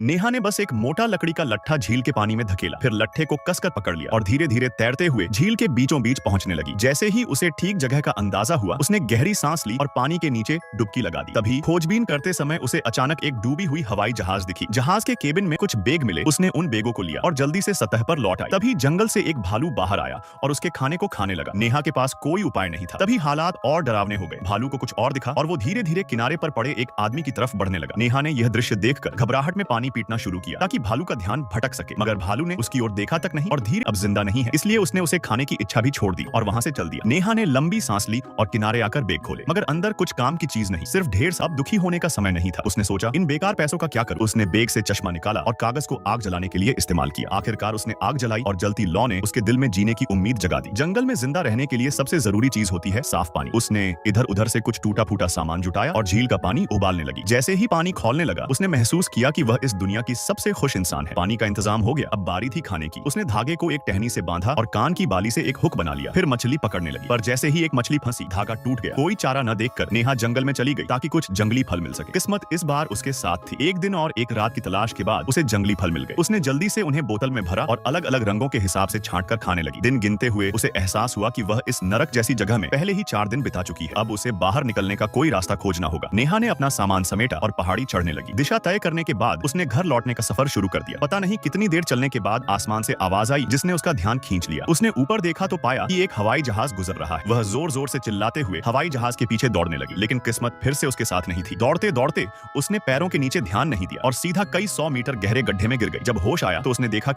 नेहा ने बस एक मोटा लकड़ी का लट्ठा झील के पानी में धकेला, फिर लट्ठे को कसकर पकड़ लिया और धीरे धीरे तैरते हुए झील के बीचों बीच पहुंचने लगी। जैसे ही उसे ठीक जगह का अंदाजा हुआ, उसने गहरी सांस ली और पानी के नीचे डुबकी लगा दी। तभी खोजबीन करते समय उसे अचानक एक डूबी हुई हवाई जहाज दिखी। जहाज के केबिन में कुछ बैग मिले। उसने उन बैगों को लिया और जल्दी से सतह पर लौट आई। तभी जंगल से एक भालू बाहर आया और उसके खाने को खाने लगा। नेहा के पास कोई उपाय नहीं था। तभी हालात और डरावने हो गए। भालू को कुछ और दिखा और वो धीरे धीरे किनारे पर पड़े एक आदमी की तरफ बढ़ने लगा। नेहा ने यह दृश्य देखकर घबराहट में पानी पीटना शुरू किया ताकि भालू का ध्यान भटक सके, मगर भालू ने उसकी ओर देखा तक नहीं और धीरे अब जिंदा नहीं है, इसलिए उसने उसे खाने की इच्छा भी छोड़ दी और वहां से चल दिया। नेहा ने लंबी सांस ली और किनारे आकर बैग खोले, मगर अंदर कुछ काम की चीज नहीं, सिर्फ ढेर सा। अब दुखी होने का समय नहीं था। उसने सोचा, इन बेकार पैसों का क्या करूं? उसने बैग से चश्मा निकाला और कागज को आग जलाने के लिए इस्तेमाल किया। आखिरकार उसने आग जलाई और जलती लौ ने उसके दिल में जीने की उम्मीद जगा दी। जंगल में जिंदा रहने के लिए सबसे जरूरी चीज होती है साफ पानी। उसने इधर उधर से कुछ टूटा फूटा सामान जुटाया और झील का पानी उबालने लगी। जैसे ही पानी खौलने लगा, उसने महसूस किया कि वह इस दुनिया की सबसे खुश इंसान है। पानी का इंतजाम हो गया, अब बारी थी खाने की। उसने धागे को एक टहनी से बांधा और कान की बाली से एक हुक बना लिया। फिर मछली पकड़ने लगी, पर जैसे ही एक मछली फंसी, धागा टूट गया। कोई चारा न देखकर नेहा जंगल में चली गई ताकि कुछ जंगली फल मिल सके। किस्मत इस बार उसके साथ थी। एक दिन और एक रात की तलाश के बाद उसे जंगली फल मिल गए। उसने जल्दी से उन्हें बोतल में भरा और अलग अलग रंगों के हिसाब से छांटकर खाने लगी। दिन गिनते हुए उसे एहसास हुआ कि वह इस नरक जैसी जगह में पहले ही 4 दिन बिता चुकी है। अब उसे बाहर निकलने का कोई रास्ता खोजना होगा। नेहा ने अपना सामान समेटा और पहाड़ी चढ़ने लगी। दिशा तय करने के बाद उसने घर लौटने का सफर शुरू कर दिया। पता नहीं कितनी देर चलने के बाद आसमान से आवाज आई जिसने उसका ध्यान खींच लिया। उसने ऊपर देखा तो पाया कि एक हवाई जहाज गुजर रहा है। वह जोर जोर से चिल्लाते हुए हवाई जहाज के पीछे दौड़ने लगी, लेकिन किस्मत फिर से उसके साथ नहीं थी। दौड़ते दौड़ते उसने पैरों के नीचे ध्यान नहीं दिया और सीधा कई 100 मीटर गहरे गड्ढे में गिर गई। जब होश आया तो उसने देखा कि